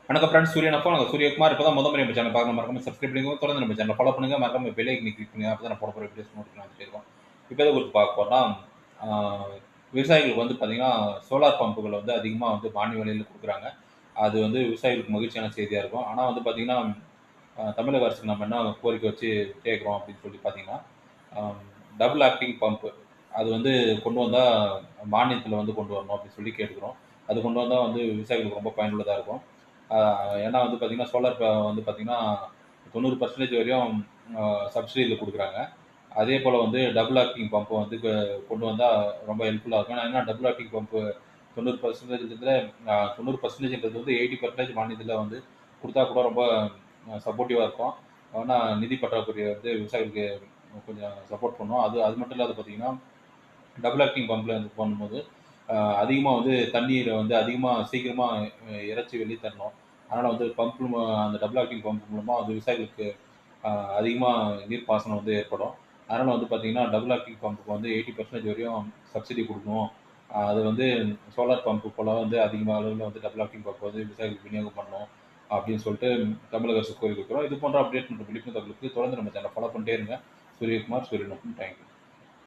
வணக்கம் ஃப்ரெண்ட்ஸ். சூரியன் அப்போ நாங்கள் சூரியகுமார். இப்போ தான் முறை நம்ம சேனல் பார்க்க மறக்காம சப்ஸ்கிரைப் பண்ணிக்கோங்க. தொடர்ந்து நம்ம சேனல் ஃபாலோ பண்ணுங்க. மறக்காம பெல் ஐக்கனை கிளிக் பண்ணுங்க. அப்போ தான் நான் போட போகிற வீடியோஸ் நோட்டிஃபிகேஷன் வந்துட்டே இருக்கும். இப்போ எதை குறித்து பார்க்க போறோம்னா, ஆ, விவசாயிகளுக்கு வந்து பார்த்தீங்கன்னா, சோலார் பம்புகள் வந்து அதிகமா வந்து மானிய விலையில குடுக்குறாங்க. அது வந்து விவசாயிகளுக்கு மகிழ்ச்சியான செய்தியா இருக்கும். ஆனா வந்து பார்த்தீங்கன்னா, தமிழக அரசுக்கு நம்ம என்ன கோரிக்கை வச்சு கேட்குறோம் அப்படின்னு சொல்லி பார்த்தீங்கன்னா, அ டபுள் ஆக்டிங் பம்ப் அது வந்து கொண்டு வந்தா மானியத்தில வந்து கொண்டு வரணும் அப்படின்னு சொல்லி கேட்டுக்கிறோம். அது கொண்டு வந்தா வந்து விவசாயிகளுக்கு ரொம்ப பயனுள்ளதா இருக்கும். ஆ ஏன்னா வந்து பார்த்தீங்கன்னா, சோலார் வந்து பார்த்தீங்கன்னா, 90% வரையும் அ சப்சிடில குடுக்குறாங்க. அதேபோல வந்து டபுள் ஆக்டிங் பம்ப் வந்து கொண்டு வந்தா ரொம்ப ஹெல்ப்ஃபுல்லா இருக்கும். ஏன்னா டபுள் ஆக்டிங் பம்ப் 90% 90%ன்றது வந்து 80% மானியத்தில வந்து குடுத்தா கூட ரொம்ப சப்போர்ட்டிவா இருக்கும். ஆனா நிதி பற்றாக்குறை வந்து விவசாயிகளுக்கு கொஞ்சம் சப்போர்ட் பண்ணும். அது அது மட்டும் இல்லாத பார்த்தீங்கன்னா, டபுள் ஆக்டிங் பம்ப்ல வந்து பண்ணும்போது, அதிகமா வந்து தண்ணீர வந்து அதிகமா சீக்கிரமா இறைச்சி வெளிய தரணும். அதனால வந்து அந்த டபுள் ஆக்டிங் பம்ப் மூலமா வந்து விவசாயிகளுக்கு அ அதிகமா நீர்ப்பாசனம் வந்து ஏற்படும். அதனால வந்து பார்த்தீங்கன்னா, டபுள் ஆக்டிங் பம்புக்கு வந்து 80% வரையும் சப்சிடி குடுக்கணும். அது வந்து சோலார் பம்ப் போல வந்து அதிகமா அளவுல வந்து டபுள் ஆக்டிங் பம்ப் வந்து விவசாயிகளுக்கு விநியோகம் பண்ணணும். அப்படின்னு சொல்லிட்டு தமிழக அரசுக்கு கோரிக்கை வைக்கிறோம். இது போன்ற அப்டேட் மற்றும் விழிப்புணர்வு தகவலுக்கு தொடர்ந்து நம்ம சேனல ஃபாலோ பண்ணிட்டே இருங்க. சூரியகுமார், சூரியன். Thank you.